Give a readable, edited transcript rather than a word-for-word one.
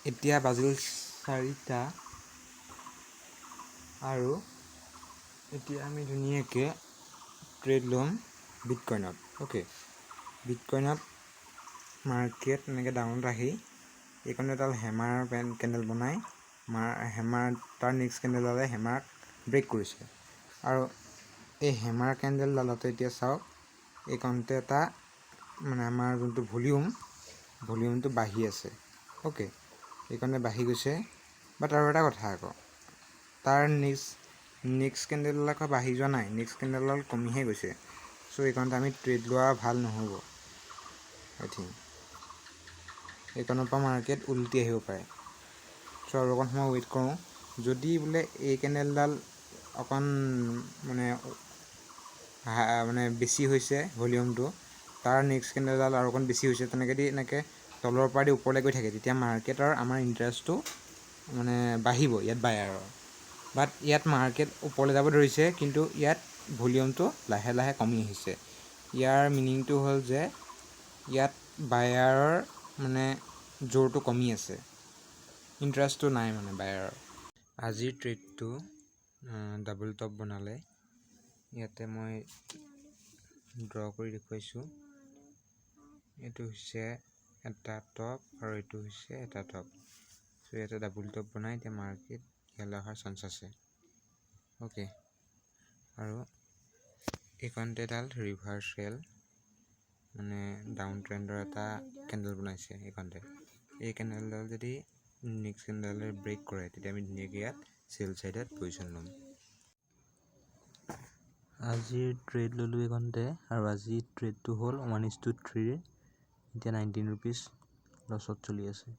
এতিয়া বাজিল 4টা আৰু এতিয়া আমি ধুনীয়াকৈ ট্ৰেড ল'ম বিটকইনত। অ'কে, বিটকইনত মাৰ্কেট এনেকৈ ডাউনত আহি এইকণতে এডাল হেমাৰ কেণ্ডেল বনাই হেমাৰ তাৰ নেক্সট কেণ্ডেলডালে হেমাৰক ব্ৰেক কৰিছে। আৰু এই হেমাৰ কেণ্ডেলডালতে এতিয়া চাওক এইকণতে এটা মানে আমাৰ যোনটো ভলিউমটো বাঢ়ি আছে। অ'কে, এইকণতে বাঢ়ি গৈছে, বাট আৰু এটা কথা আকৌ তাৰ নেক্সট কেণ্ডেলডাল আকৌ বাঢ়ি যোৱা নাই, নেক্সট কেণ্ডেলডাল কমিহে গৈছে। চ' এইকণতে আমি ট্ৰেড লোৱা ভাল নহ'ব। আই থিংক এইকণৰ পৰা মাৰ্কেট উলটি আহিব পাৰে। চ' আৰু অকণ সময় ৱেইট কৰোঁ। যদি বোলে এই কেণ্ডেলডাল অকণ মানে বেছি হৈছে ভলিউমটো, তাৰ নেক্সট কেণ্ডেলডাল আৰু অকণ বেছি হৈছে, এনেকৈ তলৰ পৰা দি ওপৰলৈ গৈ থাকে, তেতিয়া মাৰ্কেটৰ আমাৰ ইণ্টাৰেষ্টটো মানে বাঢ়িব ইয়াত বায়াৰৰ। বাট ইয়াত মাৰ্কেট ওপৰলৈ যাব ধৰিছে, কিন্তু ইয়াত ভলিউমটো লাহে লাহে কমি আহিছে। ইয়াৰ মিনিংটো হ'ল যে ইয়াত বায়াৰৰ মানে জোৰটো কমি আছে, ইণ্টাৰেষ্টটো নাই মানে বায়াৰৰ। আজিৰ ট্ৰেডটো ডাবল টপ বনালে। ইয়াতে মই ড্ৰ কৰি দেখুৱাইছোঁ। এইটো হৈছে এটা টপ আৰু এইটো হৈছে এটা টপ। চ' ইয়াতে ডাবল টপ বনাই এতিয়া মাৰ্কেট ইয়ালৈ অহাৰ চান্স আছে। অ'কে, আৰু এইকণতে এডাল ৰিভাৰ্চেল মানে ডাউন ট্ৰেণ্ডৰ এটা কেণ্ডেল বনাইছে এইকণতে। এই কেণ্ডেলডাল যদি নেক্সট কেণ্ডেলডালে ব্ৰেক কৰে, তেতিয়া আমি ধুনীয়াকৈ ইয়াত চেল ছাইডত পজিশ্যন ল'ম। আজিৰ ট্ৰেড ল'লোঁ এইকণতে, আৰু আজিৰ ট্ৰেডটো হ'ল 1:3। এতিয়া 19 ৰুপিজ লছত চলি আছে।